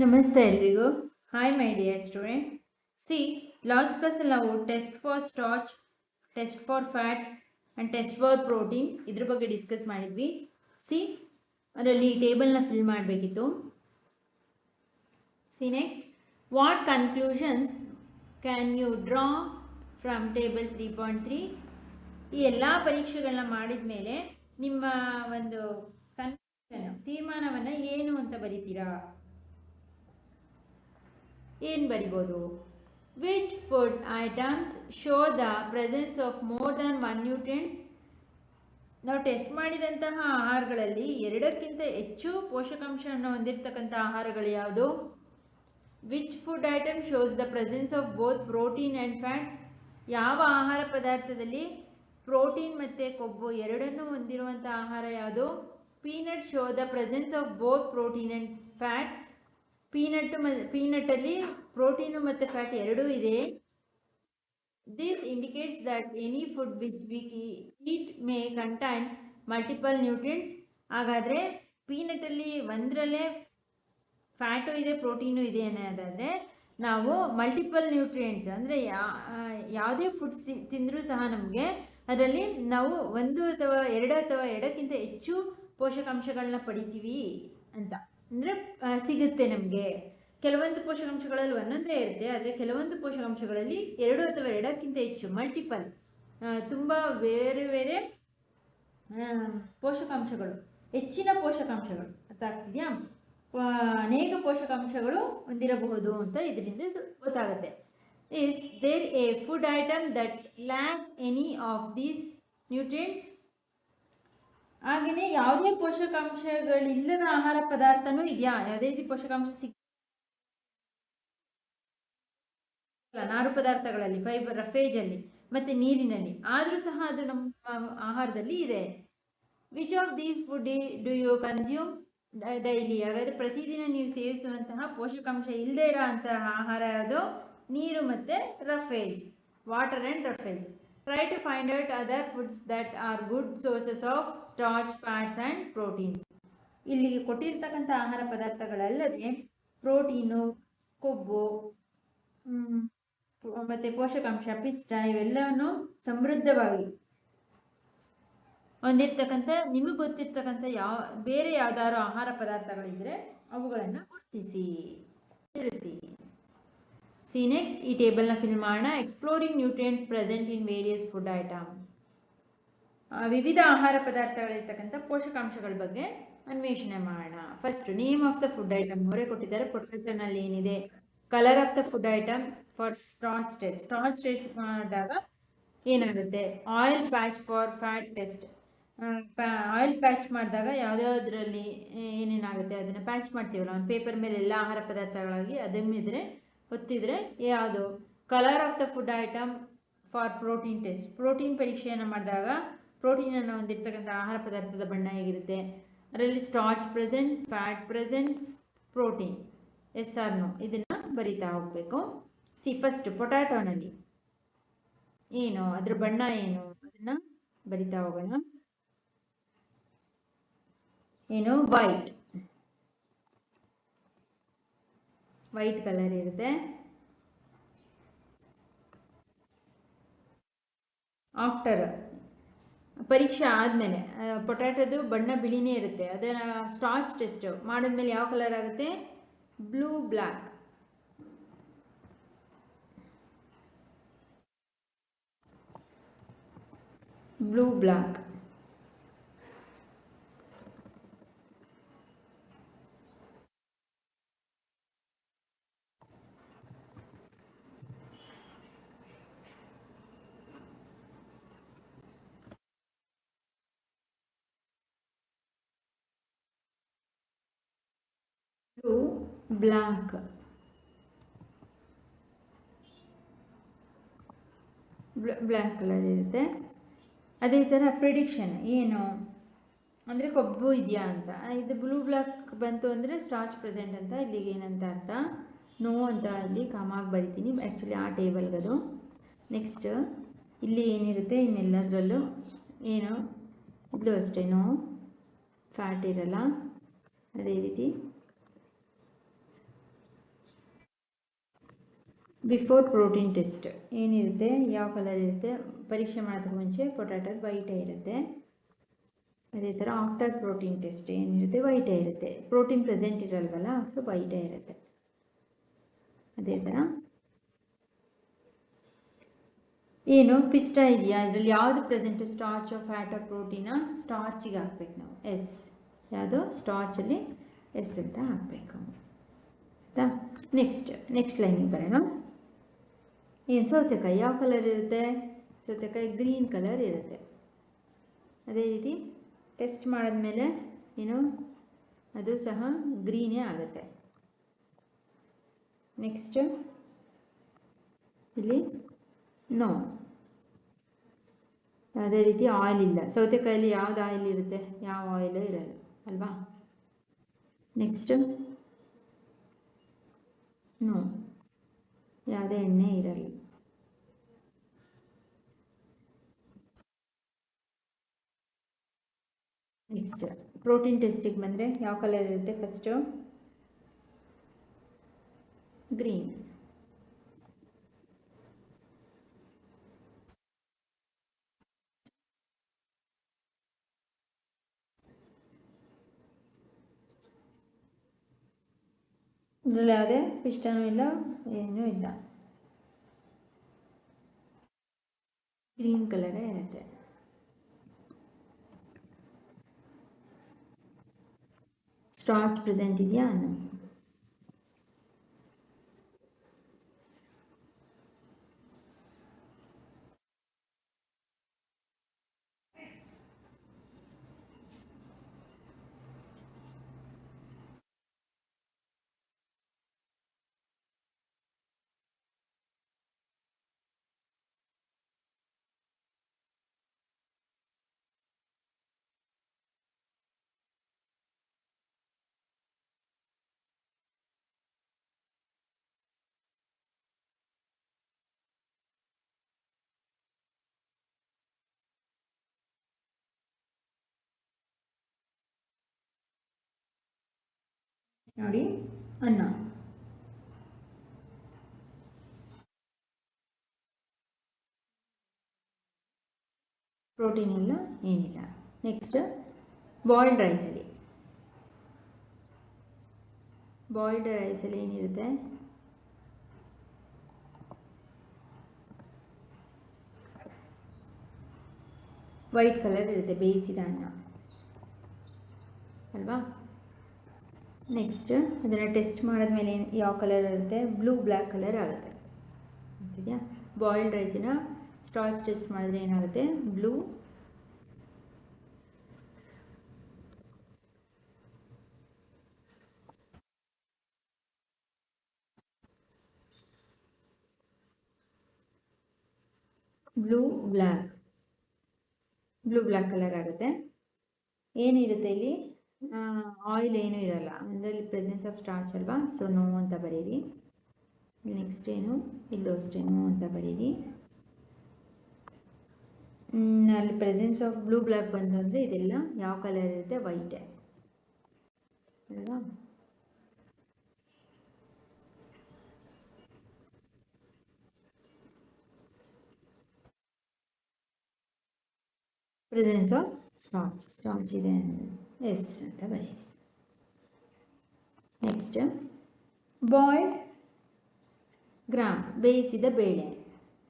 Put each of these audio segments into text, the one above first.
ನಮಸ್ತೆ ಎಲ್ರಿಗೂ. Hi my dear student. See last ಕ್ಲಾಸಲ್ಲಿ ನಾವು test for starch, test for fat and test for protein ಇದ್ರ ಬಗ್ಗೆ ಡಿಸ್ಕಸ್ ಮಾಡಿದ್ವಿ. ಸಿ ಅದರಲ್ಲಿ ಟೇಬಲ್ನ ಫಿಲ್ ಮಾಡಬೇಕಿತ್ತು. See next, what conclusions can you draw from table 3.3? ಈ ಎಲ್ಲ ಪರೀಕ್ಷೆಗಳನ್ನ ಮಾಡಿದ ಮೇಲೆ ನಿಮ್ಮ ಒಂದು ಕನ್ಕ್ಲೂಷನ್ ತೀರ್ಮಾನವನ್ನು ಏನು ಅಂತ ಬರೀತೀರಾ? ಏನು ಬರಿಬೋದು? Which food items show the presence of more than 1 nutrients? ನಾವು ಟೆಸ್ಟ್ ಮಾಡಿದಂತಹ ಆಹಾರಗಳಲ್ಲಿ 2ಕ್ಕಿಂತ ಹೆಚ್ಚು ಪೋಷಕಾಂಶವನ್ನು ಹೊಂದಿರತಕ್ಕಂಥ ಆಹಾರಗಳು ಯಾವುದು? Which food item shows the presence of both protein and fats? ಯಾವ ಆಹಾರ ಪದಾರ್ಥದಲ್ಲಿ ಪ್ರೋಟೀನ್ ಮತ್ತು ಕೊಬ್ಬು ಎರಡನ್ನೂ ಹೊಂದಿರುವಂಥ ಆಹಾರ ಯಾವುದು? Peanut show the presence of both protein and fats. ಪೀನಟ್ಟಲ್ಲಿ ಪ್ರೋಟೀನು ಮತ್ತು ಫ್ಯಾಟ್ ಎರಡೂ ಇದೆ. This indicates that any food which we eat may contain multiple nutrients. ಹಾಗಾದರೆ ಪೀನಟ್ಟಲ್ಲಿ ಒಂದರಲ್ಲೇ ಫ್ಯಾಟು ಇದೆ, ಪ್ರೋಟೀನು ಇದೆ ಅನ್ನೋದಾದರೆ ನಾವು ಮಲ್ಟಿಪಲ್ ನ್ಯೂಟ್ರಿಯೆಂಟ್ಸ್ ಅಂದರೆ ಯಾವುದೇ ಫುಡ್ ತಿಂದರೂ ಸಹ ನಮಗೆ ಅದರಲ್ಲಿ ನಾವು 1 ಅಥವಾ 2 ಅಥವಾ 2ಕ್ಕಿಂತ ಹೆಚ್ಚು ಪೋಷಕಾಂಶಗಳನ್ನ ಪಡಿತೀವಿ ಅಂತ ಅಂದರೆ ಸಿಗುತ್ತೆ ನಮಗೆ. ಕೆಲವೊಂದು ಪೋಷಕಾಂಶಗಳಲ್ಲಿ ಒಂದೊಂದೇ ಇರುತ್ತೆ, ಆದರೆ ಕೆಲವೊಂದು ಪೋಷಕಾಂಶಗಳಲ್ಲಿ 2 ಅಥವಾ 2ಕ್ಕಿಂತ ಹೆಚ್ಚು ಮಲ್ಟಿಪಲ್ ತುಂಬ ಬೇರೆ ಬೇರೆ ಪೋಷಕಾಂಶಗಳು, ಹೆಚ್ಚಿನ ಪೋಷಕಾಂಶಗಳು ಅರ್ಥ ಆಗ್ತಿದೆಯಾ? ಅನೇಕ ಪೋಷಕಾಂಶಗಳು ಹೊಂದಿರಬಹುದು ಅಂತ ಇದರಿಂದ ಗೊತ್ತಾಗುತ್ತೆ. Is there a food item that lacks any of these nutrients? ಹಾಗೆಯೇ ಯಾವುದೇ ಪೋಷಕಾಂಶಗಳಿಲ್ಲದ ಆಹಾರ ಪದಾರ್ಥನೂ ಇದೆಯಾ? ಯಾವುದೇ ರೀತಿ ಪೋಷಕಾಂಶ ನಾರು ಪದಾರ್ಥಗಳಲ್ಲಿ, ಫೈಬರ್, ರಫೇಜಲ್ಲಿ ಮತ್ತು ನೀರಿನಲ್ಲಿ, ಆದರೂ ಸಹ ಅದು ನಮ್ಮ ಆಹಾರದಲ್ಲಿ ಇದೆ. Which of these food do you consume daily? ಹಾಗಾದರೆ ಪ್ರತಿದಿನ ನೀವು ಸೇವಿಸುವಂತಹ ಪೋಷಕಾಂಶ ಇಲ್ಲದೇ ಇರೋ ಅಂತಹ ಆಹಾರ ಯಾವುದು? ನೀರು ಮತ್ತು roughage, water and roughage. Try to find out other foods that are good sources of starch, fats and protein. ಇಲ್ಲಿಗೆ ಕೊಟ್ಟಿರ್ತಕ್ಕಂಥ ಆಹಾರ ಪದಾರ್ಥಗಳಲ್ಲದೆ ಪ್ರೋಟೀನು, ಕೊಬ್ಬು ಮತ್ತು ಪೋಷಕಾಂಶ, ಪಿಷ್ಟ ಇವೆಲ್ಲವನ್ನು ಸಮೃದ್ಧವಾಗಿ ಹೊಂದಿರ್ತಕ್ಕಂಥ ನಿಮಗೆ ಗೊತ್ತಿರ್ತಕ್ಕಂಥ ಬೇರೆ ಯಾವ್ದಾದ್ರು ಆಹಾರ ಪದಾರ್ಥಗಳಿದ್ರೆ ಅವುಗಳನ್ನು ಗುರುತಿಸಿ ತಿಳಿಸಿ. ಸಿ ನೆಕ್ಸ್ಟ್, ಈ ಟೇಬಲ್ನ ಫಿಲ್ ಮಾಡೋಣ. Exploring nutrient present in various food item. ವಿವಿಧ ಆಹಾರ ಪದಾರ್ಥಗಳಿರ್ತಕ್ಕಂಥ ಪೋಷಕಾಂಶಗಳ ಬಗ್ಗೆ ಅನ್ವೇಷಣೆ ಮಾಡೋಣ. First, name of the food item ಅವರೇ ಕೊಟ್ಟಿದ್ದಾರೆ. ಪೊಟೇಟೋನಲ್ಲಿ ಏನಿದೆ? Colour of the food item for starch test. Starch test ಮಾಡಿದಾಗ ಏನಾಗುತ್ತೆ? Oil patch for fat test. Oil patch ಮಾಡಿದಾಗ ಯಾವುದ್ಯಾವುದರಲ್ಲಿ ಏನೇನಾಗುತ್ತೆ ಅದನ್ನು ಪ್ಯಾಚ್ ಮಾಡ್ತೀವಲ್ಲ ಒಂದು ಪೇಪರ್ ಮೇಲೆ ಎಲ್ಲ ಆಹಾರ ಪದಾರ್ಥಗಳಾಗಿ ಅದಮ್ಮಿದ್ರೆ ಹೊತ್ತಿದ್ರೆ ಯಾವುದು? Colour of the food item for protein test. Protein ಪರೀಕ್ಷೆಯನ್ನು ಮಾಡಿದಾಗ ಪ್ರೋಟೀನನ್ನು ಹೊಂದಿರ್ತಕ್ಕಂಥ ಆಹಾರ ಪದಾರ್ಥದ ಬಣ್ಣ ಹೇಗಿರುತ್ತೆ? ಅದರಲ್ಲಿ starch present, fat present, protein, yes or no ಇದನ್ನು ಬರಿತಾ ಹೋಗಬೇಕು. ಸಿ ಫಸ್ಟ್, ಪೊಟ್ಯಾಟೋನಲ್ಲಿ ಏನು ಅದ್ರ ಬಣ್ಣ ಏನು ಅದನ್ನು ಬರಿತಾ ಹೋಗೋಣ. ಏನು? ವೈಟ್ ಕಲರ್ ಇರುತ್ತೆ. ಆಫ್ಟರ್ ಪರೀಕ್ಷೆ ಆದಮೇಲೆ ಪೊಟ್ಯಾಟೋದು ಬಣ್ಣ ಬಿಳಿನೇ ಇರುತ್ತೆ. ಅದನ್ನು ಸ್ಟಾರ್ಚ್ ಟೆಸ್ಟ್ ಮಾಡಿದ್ಮೇಲೆ ಯಾವ ಕಲರ್ ಆಗುತ್ತೆ? Blue black. Blue black. Blue black. Black colour ಇರುತ್ತೆ. ಅದೇ ಥರ ಪ್ರಿಡಿಕ್ಷನ್ ಏನು ಅಂದರೆ ಕೊಬ್ಬು ಇದೆಯಾ ಅಂತ. ಇದು ಬ್ಲೂ ಬ್ಲ್ಯಾಕ್ ಬಂತು ಅಂದರೆ ಸ್ಟಾರ್ಚ್ ಪ್ರೆಸೆಂಟ್ ಅಂತ. ಇಲ್ಲಿಗೆ ಏನಂತ ಅರ್ಥ? ನೋ ಅಂತ ಇಲ್ಲಿ ಕಾಮಾಗಿ ಬರಿತೀನಿ, ಆ್ಯಕ್ಚುಲಿ ಆ ಟೇಬಲ್ಗದು. ನೆಕ್ಸ್ಟ್ ಇಲ್ಲಿ ಏನಿರುತ್ತೆ ಇನ್ನೆಲ್ಲದರಲ್ಲೂ ಏನು ಇದು ಅಷ್ಟೇ, ನೋ ಫ್ಯಾಟ್ ಇರಲ್ಲ. ಅದೇ ರೀತಿ ಬಿಫೋರ್ ಪ್ರೋಟೀನ್ ಟೆಸ್ಟ್ ಏನಿರುತ್ತೆ, ಯಾವ ಕಲರ್ ಇರುತ್ತೆ, ಪರೀಕ್ಷೆ ಮಾಡೋದಕ್ಕೆ ಮುಂಚೆ ಪೊಟ್ಯಾಟೊ ವೈಟೇ ಇರುತ್ತೆ. ಅದೇ ಥರ ಆಫ್ಟರ್ ಪ್ರೋಟೀನ್ ಟೆಸ್ಟ್ ಏನಿರುತ್ತೆ ವೈಟೇ ಇರುತ್ತೆ, ಪ್ರೋಟೀನ್ ಪ್ರೆಸೆಂಟ್ ಇರಲ್ವಲ್ಲ, ಸೊ ವೈಟೇ ಇರುತ್ತೆ. ಅದೇ ಥರ ಏನು ಪಿಷ್ಟ ಇದೆಯಾ, ಇದರಲ್ಲಿ ಯಾವುದು ಪ್ರೆಸೆಂಟು, ಸ್ಟಾರ್ಚ್ ಫ್ಯಾಟ್ ಪ್ರೋಟೀನ, ಸ್ಟಾರ್ಚಿಗೆ ಹಾಕ್ಬೇಕು ನಾವು ಎಸ್, ಯಾವುದು ಸ್ಟಾರ್ಚಲ್ಲಿ ಎಸ್ ಅಂತ ಹಾಕಬೇಕು ಆಯಿತಾ. ನೆಕ್ಸ್ಟ್ ಲೈನಿಗೆ ಬರೋಣ. ಏನು ಸೌತೆಕಾಯಿ ಯಾವ ಕಲರ್ ಇರುತ್ತೆ, ಸೌತೆಕಾಯಿ ಗ್ರೀನ್ ಕಲರ್ ಇರುತ್ತೆ. ಅದೇ ರೀತಿ ಟೆಸ್ಟ್ ಮಾಡಿದ್ಮೇಲೆ ಏನು ಅದು ಸಹ ಗ್ರೀನೇ ಆಗುತ್ತೆ. ನೆಕ್ಸ್ಟ್ ಇಲ್ಲಿ ನೋ, ಯಾವುದೇ ರೀತಿ ಆಯಿಲ್ ಇಲ್ಲ. ಸೌತೆಕಾಯಲ್ಲಿ ಯಾವ್ದು ಆಯಿಲ್ ಇರುತ್ತೆ, ಯಾವ ಆಯಿಲು ಇರಲ್ಲ ಅಲ್ವಾ. ನೆಕ್ಸ್ಟ್ ನೋ, ಯಾವುದೇ ಎಣ್ಣೆ ಇರಲ್ಲ. ನೆಕ್ಸ್ಟ್ ಪ್ರೋಟೀನ್ ಟೆಸ್ಟಿಗೆ ಬಂದರೆ ಯಾವ ಕಲರ್ ಇರುತ್ತೆ, ಫಸ್ಟು ಗ್ರೀನ್. ಇದರಲ್ಲಿ ಯಾವುದೇ ಪಿಷ್ಟನೂ ಇಲ್ಲ, ಏನೂ ಇಲ್ಲ, ಗ್ರೀನ್ ಕಲರೇ ಇರುತ್ತೆ. ಸ್ಟಾರ್ಚ್ ಪ್ರೆಸೆಂಟ್ ಇದೆಯಾ ಅನ್ನೋ, ನೋಡಿ ಅನ್ನ, ಪ್ರೋಟೀನ್ ಇಲ್ಲ, ಏನಿಲ್ಲ. ನೆಕ್ಸ್ಟ್ ಬಾಯ್ಲ್ಡ್ ರೈಸಲ್ಲಿ ಏನಿರುತ್ತೆ, ವೈಟ್ ಕಲರ್ ಇರುತ್ತೆ, ಬೇಯಿಸಿದ ಅನ್ನ ಅಲ್ವಾ. ನೆಕ್ಸ್ಟ್ ಅದನ್ನು ಟೆಸ್ಟ್ ಮಾಡಿದ್ಮೇಲೆ ಯಾವ ಕಲರ್ ಇರುತ್ತೆ, ಬ್ಲೂ ಬ್ಲ್ಯಾಕ್ ಕಲರ್ ಆಗುತ್ತೆ ಅಂತಿದೆಯಾ. ಬಾಯ್ಲ್ಡ್ ರೈಸಿನ ಸ್ಟಾರ್ಚ್ ಟೆಸ್ಟ್ ಮಾಡಿದ್ರೆ ಏನಾಗುತ್ತೆ, ಬ್ಲೂ ಬ್ಲ್ಯಾಕ್ ಕಲರ್ ಆಗುತ್ತೆ. ಏನಿರುತ್ತೆ ಇಲ್ಲಿ, ಆಯಿಲ್ ಏನೂ ಇರಲ್ಲ, ಅದರಲ್ಲಿ ಪ್ರೆಸೆನ್ಸ್ ಆಫ್ ಸ್ಟಾರ್ಚ್ ಅಲ್ವಾ, ಸೊ ನೋ ಅಂತ ಬರೀರಿ. ನೆಕ್ಸ್ಟ್ ಏನು, ಇಲ್ಲೂ ಅಷ್ಟೇ ನೋ ಅಂತ ಬರೀರಿ. ಅಲ್ಲಿ ಪ್ರೆಸೆನ್ಸ್ ಆಫ್ ಬ್ಲೂ ಬ್ಲ್ಯಾಕ್ ಬಂತು ಅಂದರೆ ಇದೆಲ್ಲ ಯಾವ ಕಲರ್ ಇರುತ್ತೆ, ವೈಟೇ ಅಲ್ವಾ. ಪ್ರೆಸೆನ್ಸ್ ಆಫ್ ಸ್ಟಾರ್ಚ್ ಇದೆ ಎಸ್ ಅಂತ ಬರೀರಿ. ನೆಕ್ಸ್ಟ್ ಬಾಯ್ಲ್ಡ್ ಗ್ರಾಮ್, ಬೇಯಿಸಿದ ಬೇಳೆ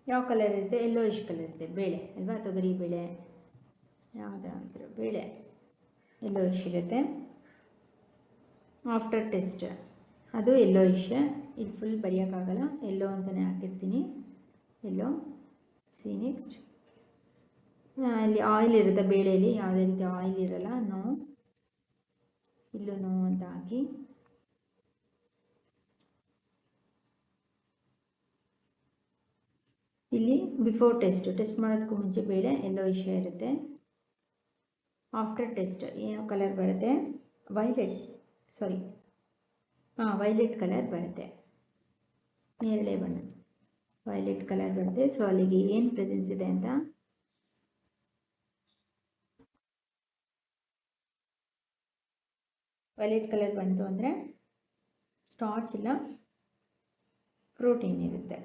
ಯಾವ ಕಲರ್ ಇರುತ್ತೆ, ಯೆಲ್ಲೋಯಿಶ್ ಕಲರ್ ಇರುತ್ತೆ, ಬೇಳೆ ಅಲ್ವಾ, ತೊಗರಿ ಬೇಳೆ ಯಾವುದಾದ್ರೂ ಬೇಳೆ ಯೆಲ್ಲೋಯಿಶ್ ಇರುತ್ತೆ. ಆಫ್ಟರ್ ಟೆಸ್ಟ್ ಅದು ಯೆಲ್ಲೋಯಿಶ್, ಇದು ಫುಲ್ ಬರೆಯೋಕ್ಕಾಗಲ್ಲ, ಎಲ್ಲೋ ಅಂತಲೇ ಹಾಕಿರ್ತೀನಿ, ಎಲ್ಲೋ. ಸಿ ನೆಕ್ಸ್ಟ್ ಅಲ್ಲಿ ಆಯಿಲ್ ಇರುತ್ತೆ ಬೇಳೆಯಲ್ಲಿ, ಯಾವುದೇ ರೀತಿ ಆಯಿಲ್ ಇರಲ್ಲ, ನೋ, ಇಲ್ಲೂ ನೋ ಅಂತ ಹಾಕಿ. ಇಲ್ಲಿ ಬಿಫೋರ್ ಟೆಸ್ಟ್ ಮಾಡೋದಕ್ಕೂ ಮುಂಚೆ ಬೇಳೆ ಯೆಲ್ಲೋಯಿಶ್ ಇರುತ್ತೆ. ಆಫ್ಟರ್ ಟೆಸ್ಟ್ ಏನು ಕಲರ್ ಬರುತ್ತೆ, ವೈಲೆಟ್ ಕಲರ್ ಬರುತ್ತೆ, ನೇರಳೆ ಬಣ್ಣ ವೈಲೆಟ್ ಕಲರ್ ಬರುತ್ತೆ. ಸೊ ಅಲ್ಲಿಗೆ ಏನು ಪ್ರೆಸೆನ್ಸ್ ಇದೆ ಅಂತ ವೈಲೆಟ್ ಕಲರ್ ಬಂತು ಅಂದರೆ ಸ್ಟಾರ್ಚ್ ಇಲ್ಲ, ಪ್ರೋಟೀನ್ ಇರುತ್ತೆ.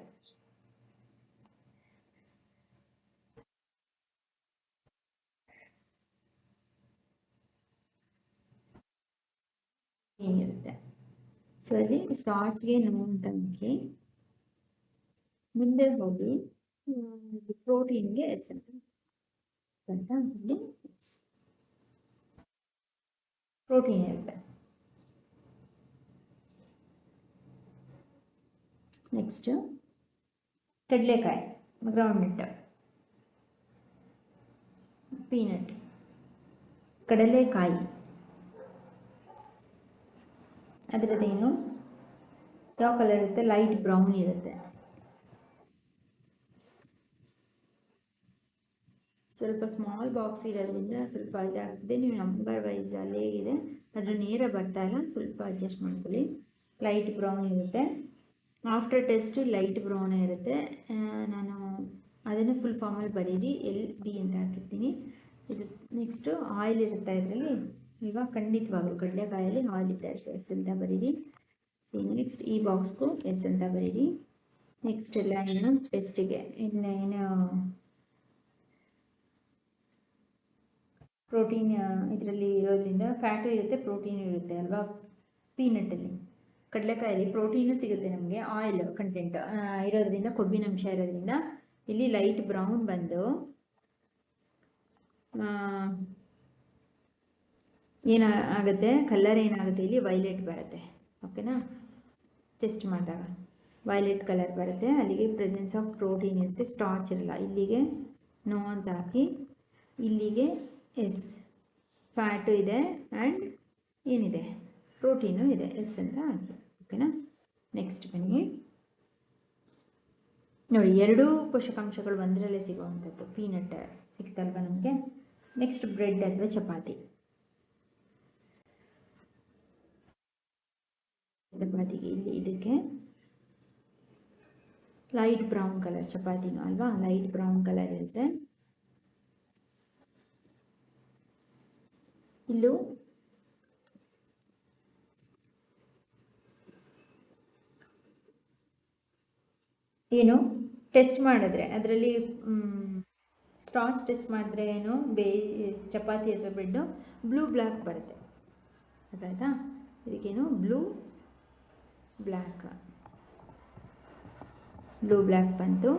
ಏನಿರುತ್ತೆ ಸೊ ಅಲ್ಲಿ ಸ್ಟಾರ್ಚ್ಗೆ ನೋ ಅಂತ ಹಾಕಿ ಮುಂದೆ ಹೋಗಿ ಪ್ರೋಟೀನ್ಗೆ ಎಸ್ ಅಂತ ಇಲ್ಲಿ ಪ್ರೋಟೀನ್ ಇರುತ್ತೆ. ನೆಕ್ಸ್ಟ್ ಕಡಲೆಕಾಯಿ, ಗ್ರೌಂಡ್ ನಟ್, ಪೀನಟ್, ಕಡಲೆಕಾಯಿ ಅದರದ್ದೇನು ಯಾವ ಕಲರ್ ಇರುತ್ತೆ? ಲೈಟ್ ಬ್ರೌನ್ ಇರುತ್ತೆ. ಸ್ವಲ್ಪ ಸ್ಮಾಲ್ ಬಾಕ್ಸ್ ಇರೋದ್ರಿಂದ ಸ್ವಲ್ಪ ಇದಾಗ್ತದೆ. ನೀವು ನಂಬರ್ ವೈಸ್ ಅಲ್ಲೇ ಇದೆ, ಅದ್ರ ನೇರ ಬರ್ತಾ ಇಲ್ಲ, ಸ್ವಲ್ಪ ಅಡ್ಜಸ್ಟ್ ಮಾಡ್ಕೊಳ್ಳಿ. ಲೈಟ್ ಬ್ರೌನ್ ಇರುತ್ತೆ. ಆಫ್ಟರ್ ಟೆಸ್ಟ್ ಲೈಟ್ ಬ್ರೌನ್ ಇರುತ್ತೆ. ನಾನು ಅದನ್ನು ಫುಲ್ ಫಾರ್ಮಲ್ಲಿ ಬರೀರಿ, LB ಅಂತ ಹಾಕಿರ್ತೀನಿ. ಇದು ನೆಕ್ಸ್ಟು ಆಯಿಲ್ ಇರುತ್ತೆ ಇದರಲ್ಲಿ. ಇವಾಗ ಖಂಡಿತವಾಗ್ಲೂ ಕಡಲೆಕಾಯಲ್ಲಿ ಆಯಿಲ್ ಇರುತ್ತೆ, ಎಸ್ ಅಂತ ಬರೀರಿ. ನೆಕ್ಸ್ಟ್ ಈ ಬಾಕ್ಸ್ಗೂ ಎಸ್ ಅಂತ ಬರೀರಿ. ನೆಕ್ಸ್ಟ್ ಎಲ್ಲ ಏನು ಟೆಸ್ಟಿಗೆ ಏನು ಪ್ರೋಟೀನ್ ಇದರಲ್ಲಿ ಇರೋದ್ರಿಂದ ಫ್ಯಾಟು ಇರುತ್ತೆ, ಪ್ರೋಟೀನ್ ಇರುತ್ತೆ ಅಲ್ವಾ. ಪೀನಟ್ಟಲ್ಲಿ, ಕಡಲೆಕಾಯಲ್ಲಿ ಪ್ರೋಟೀನು ಸಿಗುತ್ತೆ ನಮಗೆ, ಆಯಿಲ್ ಕಂಟೆಂಟ್ ಇರೋದ್ರಿಂದ, ಕೊಬ್ಬಿನಂಶ ಇರೋದ್ರಿಂದ ಇಲ್ಲಿ ಲೈಟ್ ಬ್ರೌನ್ ಬಂದು ಏನಾಗುತ್ತೆ, ಕಲರ್ ಏನಾಗುತ್ತೆ ಇಲ್ಲಿ ವೈಲೆಟ್ ಬರುತ್ತೆ. ಓಕೆನಾ? ಟೆಸ್ಟ್ ಮಾಡಿದಾಗ ವೈಲೆಟ್ ಕಲರ್ ಬರುತ್ತೆ. ಅಲ್ಲಿಗೆ ಪ್ರೆಸೆನ್ಸ್ ಆಫ್ ಪ್ರೋಟೀನ್ ಇರುತ್ತೆ, ಸ್ಟಾರ್ಚ್ ಇರಲ್ಲ. ಇಲ್ಲಿಗೆ ನೋ ಅಂತ ಹಾಕಿ, ಇಲ್ಲಿಗೆ ಎಸ್, ಫ್ಯಾಟು ಇದೆ ಆ್ಯಂಡ್ ಏನಿದೆ ಪ್ರೋಟೀನು ಇದೆ, ಎಸ್ ಅಂತ ಹಾಕಿ. ಓಕೆನಾ? ನೆಕ್ಸ್ಟ್ ಬನ್ನಿ ನೋಡಿ, ಎರಡೂ ಪೋಷಕಾಂಶಗಳು ಒಂದರಲ್ಲೇ ಸಿಗುವಂಥದ್ದು. ಪೀನಟ್ ಸಿಗ್ತಲ್ವ ನಮಗೆ. ನೆಕ್ಸ್ಟ್ ಬ್ರೆಡ್ ಅಥವಾ ಚಪಾತಿಗೆ ಇಲ್ಲಿ ಇದಕ್ಕೆ ಲೈಟ್ ಬ್ರೌನ್ ಕಲರ್, ಚಪಾತಿನೂ ಅಲ್ವಾ, ಲೈಟ್ ಬ್ರೌನ್ ಕಲರ್ ಇರುತ್ತೆ. ಇಲ್ಲೂ ಏನು ಟೆಸ್ಟ್ ಮಾಡಿದ್ರೆ ಅದರಲ್ಲಿ ಸ್ಟಾರ್ಚ್ ಟೆಸ್ಟ್ ಮಾಡಿದ್ರೆ ಏನು ಚಪಾತಿ ಅಥವಾ ಬ್ರೆಡ್ಡು ಬ್ಲೂ ಬ್ಲ್ಯಾಕ್ ಬರುತ್ತೆ. ಅದಾಯ್ತಾ? ಇದಕ್ಕೇನು ಬ್ಲೂ ಬ್ಲ್ಯಾಕ್ ಬಂತು.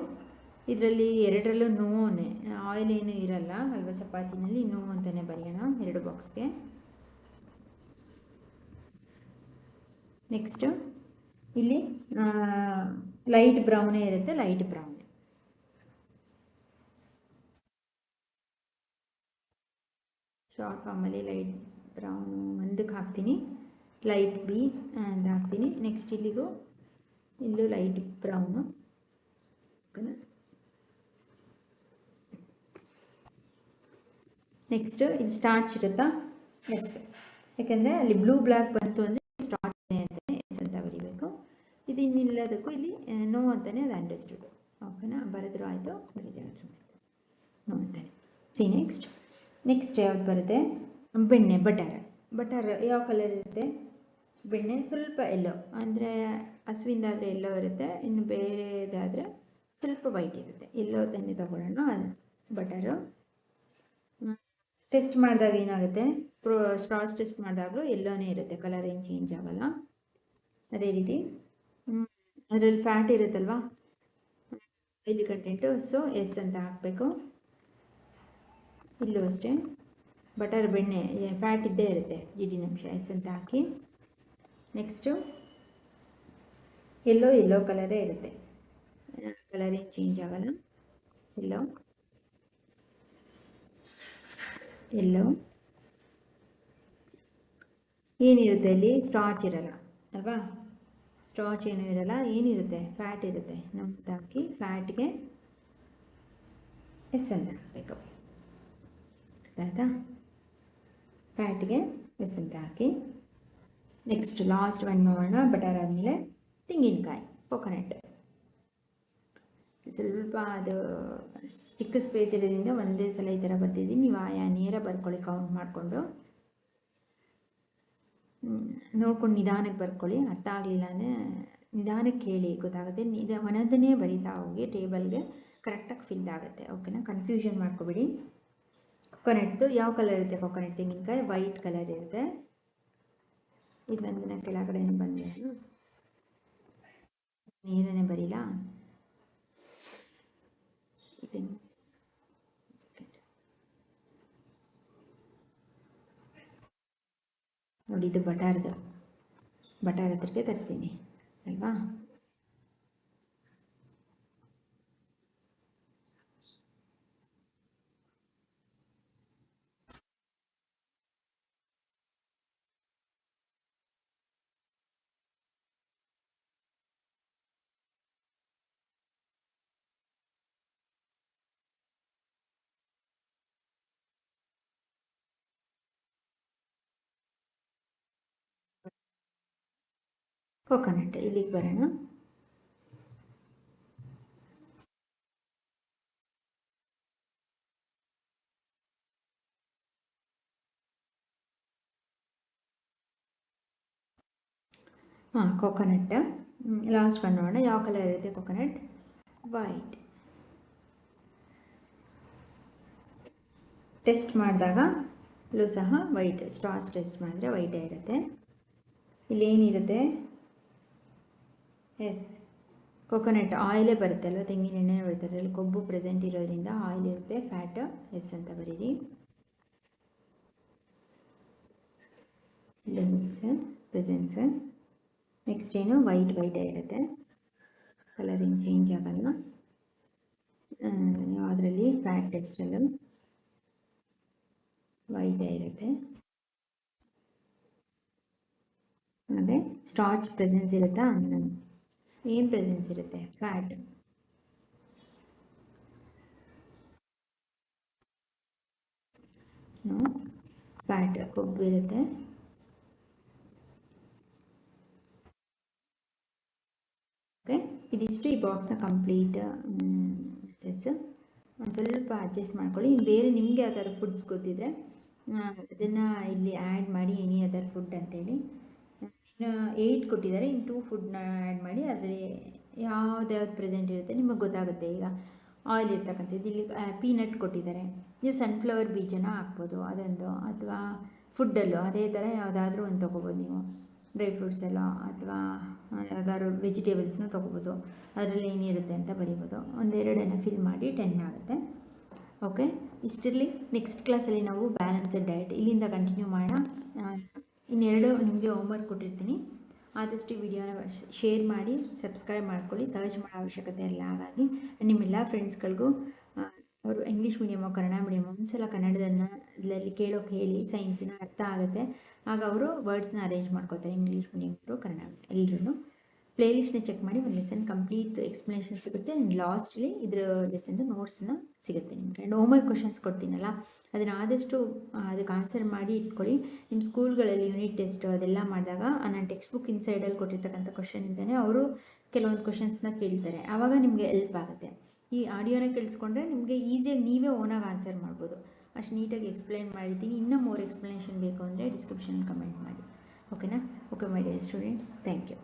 ಇದರಲ್ಲಿ ಎರಡರಲ್ಲೂ ನೋನೇ, ಆಯಿಲ್ ಏನು ಇರಲ್ಲ ಅಲ್ವಾ ಚಪಾತಿನಲ್ಲಿ, ನೋ ಅಂತಲೇ ಬರೆಯೋಣ ಎರಡು ಬಾಕ್ಸ್ಗೆ. ನೆಕ್ಸ್ಟು ಇಲ್ಲಿ ಲೈಟ್ ಬ್ರೌನೇ ಇರುತ್ತೆ, ಲೈಟ್ ಬ್ರೌನ್. ಶಾರ್ಟ್ ಫಾರ್ಮಲ್ಲಿ ಲೈಟ್ ಬ್ರೌನು ಒಂದಕ್ಕೆ ಹಾಕ್ತೀನಿ, ಲೈಟ್ B ಅಂತ ಹಾಕ್ತೀನಿ. ನೆಕ್ಸ್ಟ್ ಇಲ್ಲಿಗೂ ಇಲ್ಲೂ ಲೈಟ್ ಬ್ರೌನು. ನೆಕ್ಸ್ಟ್ ಇದು ಸ್ಟಾರ್ಚ್ ಇರುತ್ತಾ? ಎಸ್, ಯಾಕೆಂದರೆ ಅಲ್ಲಿ ಬ್ಲೂ ಬ್ಲ್ಯಾಕ್ ಬಂತು ಅಂದರೆ ಸ್ಟಾರ್ಚ್ ಇದೆ ಅಂತಲೇ ಎಸ್ ಅಂತ ಬರೀಬೇಕು. ಇದು ಇನ್ನಿಲ್ಲದಕ್ಕೂ ಇಲ್ಲಿ ನೋ ಅಂತಲೇ ಅದು ಅಂಡರ್ಸ್ಟುಡ್. ಓಕೆನಾ? ಬರೆದ್ರು ಆಯಿತು, ಬರೀದೇ ಆದರೂ ನೋ ಅಂತಾನೆ. ನೆಕ್ಸ್ಟ್ ಯಾವ್ದು ಬರುತ್ತೆ? ಬೆಣ್ಣೆ, ಬಟರ್ ಯಾವ ಕಲರ್ ಇರುತ್ತೆ? ಬೆಣ್ಣೆ ಸ್ವಲ್ಪ ಎಲ್ಲೋ, ಅಂದರೆ ಹಸುವಿಂದಾದರೆ ಎಲ್ಲೋ ಇರುತ್ತೆ, ಇನ್ನು ಬೇರೆದಾದರೆ ಸ್ವಲ್ಪ ವೈಟ್ ಇರುತ್ತೆ. ಎಲ್ಲೋ ತಾನೇ ತಗೊಳ್ಳೋಣ. ಬಟರು ಟೆಸ್ಟ್ ಮಾಡಿದಾಗ ಏನಾಗುತ್ತೆ, ಸ್ಟಾರ್ಚ್ ಟೆಸ್ಟ್ ಮಾಡಿದಾಗಲೂ ಎಲ್ಲೋನೇ ಇರುತ್ತೆ, ಕಲರ್ ಏನು ಚೇಂಜ್ ಆಗಲ್ಲ. ಅದೇ ರೀತಿ ಅದರಲ್ಲಿ ಫ್ಯಾಟ್ ಇರುತ್ತಲ್ವಾ, ಇಲ್ಲಿ ಕಂಟೆಂಟು, ಸೊ ಎಸ್ ಅಂತ ಹಾಕಬೇಕು. ಇಲ್ಲೂ ಅಷ್ಟೇ ಬಟರ್, ಬೆಣ್ಣೆ, ಫ್ಯಾಟ್ ಇದ್ದೇ ಇರುತ್ತೆ, ಜಿಡ್ಡಿನಂಶ, ಎಸ್ ಅಂತ ಹಾಕಿ. ನೆಕ್ಸ್ಟು ಎಲ್ಲೋ ಕಲರೇ ಇರುತ್ತೆ, ಕಲರ್ ಏನು ಚೇಂಜ್ ಆಗಲ್ಲ. ಎಲ್ಲೋ ಏನಿರುತ್ತೆ ಅಲ್ಲಿ? ಸ್ಟಾರ್ಚ್ ಇರಲ್ಲ ಅಲ್ವಾ, ಸ್ಟಾರ್ಚ್ ಏನೂ ಇರಲ್ಲ, ಏನಿರುತ್ತೆ? ಫ್ಯಾಟ್ ಇರುತ್ತೆ. ನಮ್ದು ಹಾಕಿ ಫ್ಯಾಟ್ಗೆ ಎಸ್ ಅಂತ ಹಾಕಬೇಕು. ಆಯಿತಾ? ಫ್ಯಾಟ್ಗೆ ಎಸ್ ಅಂತ ಹಾಕಿ. ನೆಕ್ಸ್ಟ್ ಲಾಸ್ಟ್ ಒನ್ ನೋಡೋಣ. ಬಟರ್ ಆದಮೇಲೆ ತೆಂಗಿನಕಾಯಿ, ಕೊಕೊನಟ್. ಸ್ವಲ್ಪ ಅದು ಚಿಕ್ಕ ಸ್ಪೇಸ್ ಇರೋದ್ರಿಂದ ಒಂದೇ ಸಲ ಈ ಥರ ಬರ್ತಿದ್ದೀನಿ. ನೀವು ನೇರ ಬರ್ಕೊಳ್ಳಿ, ಕೌಂಟ್ ಮಾಡಿಕೊಂಡು ನೋಡ್ಕೊಂಡು ನಿಧಾನಕ್ಕೆ ಬರ್ಕೊಳ್ಳಿ. ಅರ್ಥ ಆಗಲಿಲ್ಲ ಅಂದರೆ ನಿಧಾನಕ್ಕೆ ಹೇಳಿ ಗೊತ್ತಾಗುತ್ತೆ. ಒಂದೊಂದನ್ನೇ ಬರಿತಾ ಹೋಗಿ, ಟೇಬಲ್ಗೆ ಕರೆಕ್ಟಾಗಿ ಫಿಲ್ ಆಗುತ್ತೆ. ಓಕೆನಾ, ಕನ್ಫ್ಯೂಷನ್ ಮಾಡ್ಕೊಬೇಡಿ. ಕೊಕೊನಟ್ದು ಯಾವ ಕಲರ್ ಇರುತ್ತೆ? ಕೊಕೊನಟ್ ತೆಂಗಿನಕಾಯಿ ವೈಟ್ ಕಲರ್ ಇರುತ್ತೆ. ಇದೊಂದಿನ ಕೆಳಗಡೆ ಬಂದೆ ನೀರನ್ನೇ ಬರೀಲ. ಇದನ್ನು ನೋಡಿ, ಇದು ಬಟಾರ್ ಹತ್ರಕ್ಕೆ ತರ್ತೀನಿ ಅಲ್ವಾ. ಕೊಕೊನಟ್ ಇಲ್ಲಿಗೆ ಬರೋಣ. ಕೊಕೊನಟ್ ಲಾಸ್ಟ್ ನೋಡೋಣ. ಯಾವ ಕಲರ್ ಇರುತ್ತೆ ಕೊಕೊನಟ್? ವೈಟ್. ಟೆಸ್ಟ್ ಮಾಡಿದಾಗಲೂ ಸಹ ವೈಟ್, ಸ್ಟಾರ್ಚ್ ಟೆಸ್ಟ್ ಮಾಡಿದ್ರೆ ವೈಟೇ ಇರುತ್ತೆ. ಇಲ್ಲೇನಿರುತ್ತೆ? ಎಸ್, ಕೊಕೊನಟ್ ಆಯಿಲೇ ಬರುತ್ತೆ ಅಲ್ವ, ತೆಂಗಿನ ಎಣ್ಣೆ ಬರುತ್ತೆ, ಅದರಲ್ಲಿ ಕೊಬ್ಬು ಪ್ರೆಸೆಂಟ್ ಇರೋದ್ರಿಂದ ಆಯಿಲ್ ಇರುತ್ತೆ. ಫ್ಯಾಟ್ ಎಸ್ ಅಂತ ಬರೀರಿ. Lens presence. ನೆಕ್ಸ್ಟ್ ಏನು? ವೈಟೇ ಇರುತ್ತೆ, ಕಲರಿಂಗ್ ಚೇಂಜ್ ಆಗಲ್ಲ. ಯಾವುದರಲ್ಲಿ? ಫ್ಯಾಟ್ ಟೆಸ್ಟಲ್ಲೂ ವೈಟೇ ಇರುತ್ತೆ. ಅದೇ ಸ್ಟಾರ್ಚ್ ಪ್ರೆಸೆನ್ಸ್ ಇರುತ್ತಾ? ಏನು ಪ್ರೆಸೆನ್ಸ್ ಇರುತ್ತೆ? ಫ್ಯಾಟ್. ಫ್ಯಾಟ್ ಕೊಬ್ಬು ಇರುತ್ತೆ. ಓಕೆ, ಇದಿಷ್ಟು ಈ ಬಾಕ್ಸ್ನ ಕಂಪ್ಲೀಟ್ ಮೆಸೇಜ್. ಒಂದು ಸ್ವಲ್ಪ ಅಡ್ಜಸ್ಟ್ ಮಾಡ್ಕೊಳ್ಳಿ. ಬೇರೆ ನಿಮಗೆ ಯಾವ್ದಾದ್ರು ಫುಡ್ಸ್ ಗೊತ್ತಿದ್ರೆ ಅದನ್ನು ಇಲ್ಲಿ ಆ್ಯಡ್ ಮಾಡಿ, ಎನಿ ಅದರ್ ಫುಡ್ ಅಂತೇಳಿ. ಇನ್ನು 8 ಕೊಟ್ಟಿದ್ದಾರೆ, ಇನ್ನು 2 ಫುಡ್ನ ಆ್ಯಡ್ ಮಾಡಿ. ಅದರಲ್ಲಿ ಯಾವ್ದು ಪ್ರೆಸೆಂಟ್ ಇರುತ್ತೆ ನಿಮಗೆ ಗೊತ್ತಾಗುತ್ತೆ. ಈಗ ಆಯಿಲ್ ಇರ್ತಕ್ಕಂಥದ್ದು, ಇಲ್ಲಿ ಪೀನಟ್ ಕೊಟ್ಟಿದ್ದಾರೆ, ನೀವು ಸನ್ಫ್ಲವರ್ ಬೀಜನ ಹಾಕ್ಬೋದು ಅದೊಂದು, ಅಥವಾ ಫುಡ್ಡಲ್ಲೂ ಅದೇ ಥರ ಯಾವುದಾದ್ರೂ ಒಂದು ತೊಗೋಬೋದು ನೀವು. ಡ್ರೈ ಫ್ರೂಟ್ಸಲ್ಲೋ ಅಥವಾ ಯಾವ್ದಾದ್ರು ವೆಜಿಟೇಬಲ್ಸ್ನ ತೊಗೋಬೋದು. ಅದರಲ್ಲಿ ಏನಿರುತ್ತೆ ಅಂತ ಬರಿಬೋದು. ಒಂದೆರಡನ್ನು ಫಿಲ್ ಮಾಡಿ 10 ಆಗುತ್ತೆ. ಓಕೆ, ಇಷ್ಟರಲ್ಲಿ ನೆಕ್ಸ್ಟ್ ಕ್ಲಾಸಲ್ಲಿ ನಾವು ಬ್ಯಾಲೆನ್ಸ್ಡ್ ಡಯಟ್ ಇಲ್ಲಿಂದ ಕಂಟಿನ್ಯೂ ಮಾಡೋಣ. ಇನ್ನೆರಡು ನಿಮಗೆ ಹೋಮ್ವರ್ಕ್ ಕೊಟ್ಟಿರ್ತೀನಿ. ಆದಷ್ಟು ವಿಡಿಯೋನ ಶೇರ್ ಮಾಡಿ, ಸಬ್ಸ್ಕ್ರೈಬ್ ಮಾಡ್ಕೊಳ್ಳಿ. ಸರ್ಚ್ ಮಾಡೋ ಅವಶ್ಯಕತೆ ಇಲ್ಲ. ಹಾಗಾಗಿ ನಿಮ್ಮೆಲ್ಲ ಫ್ರೆಂಡ್ಸ್ಗಳಿಗೂ ಅವರು ಇಂಗ್ಲೀಷ್ ಮೀಡಿಯಮೋ ಕನ್ನಡ ಮೀಡಿಯಮೋ ಒಂದ್ಸಲ ಕನ್ನಡದಲ್ಲಿ ಕೇಳೋಕೆ ಹೇಳಿ. ಸೈನ್ಸಿನ ಅರ್ಥ ಆಗುತ್ತೆ. ಆಗ ಅವರು ವರ್ಡ್ಸ್ನ ಅರೇಂಜ್ ಮಾಡ್ಕೋತಾರೆ. ಇಂಗ್ಲೀಷ್ ಮೀಡಿಯಮ್ರು ಕನ್ನಡ ಎಲ್ಲರೂ ಪ್ಲೇಲಿಸ್ಟ್ನ ಚೆಕ್ ಮಾಡಿ. ಒಂದು ಲೆಸನ್ ಕಂಪ್ಲೀಟ್ ಎಕ್ಸ್ಪ್ಲನೇಷನ್ ಸಿಗುತ್ತೆ. ಲಾಸ್ಟಲ್ಲಿ ಇದರ ಲೆಸನ್ದು ನೋಟ್ಸನ್ನ ಸಿಗುತ್ತೆ ನಿಮಗೆ. ಆ್ಯಂಡ್ ಹೋಮ್ವರ್ಕ್ ಕ್ವಶನ್ಸ್ ಕೊಡ್ತೀನಲ್ಲ, ಅದನ್ನು ಆದಷ್ಟು ಅದಕ್ಕೆ ಆನ್ಸರ್ ಮಾಡಿ ಇಟ್ಕೊಳ್ಳಿ. ನಿಮ್ಮ ಸ್ಕೂಲ್ಗಳಲ್ಲಿ ಯೂನಿಟ್ ಟೆಸ್ಟ್ ಅದೆಲ್ಲ ಮಾಡಿದಾಗ ನಾನು ಟೆಕ್ಸ್ಟ್ ಬುಕ್ ಇನ್ಸೈಡಲ್ಲಿ ಕೊಟ್ಟಿರ್ತಕ್ಕಂಥ ಕ್ವಶನಿಂದನೇ ಅವರು ಕೆಲವೊಂದು ಕ್ವಶನ್ಸ್ನ ಕೇಳ್ತಾರೆ. ಆವಾಗ ನಿಮಗೆ ಹೆಲ್ಪ್ ಆಗುತ್ತೆ. ಈ ಆಡಿಯೋನ ಕೇಳಿಸ್ಕೊಂಡ್ರೆ ನಿಮಗೆ ಈಸಿಯಾಗಿ ನೀವೇ ಓನಾಗಿ ಆನ್ಸರ್ ಮಾಡ್ಬೋದು. ಅಷ್ಟು ನೀಟಾಗಿ ಎಕ್ಸ್ಪ್ಲೈನ್ ಮಾಡಿದ್ದೀನಿ. ಇನ್ನೂ ಮೋರ್ ಎಕ್ಸ್ಪ್ಲನೇಷನ್ ಬೇಕು ಅಂದರೆ ಡಿಸ್ಕ್ರಿಪ್ಷನಲ್ಲಿ ಕಮೆಂಟ್ ಮಾಡಿ. ಓಕೆನಾ? Okay my dear student, thank you.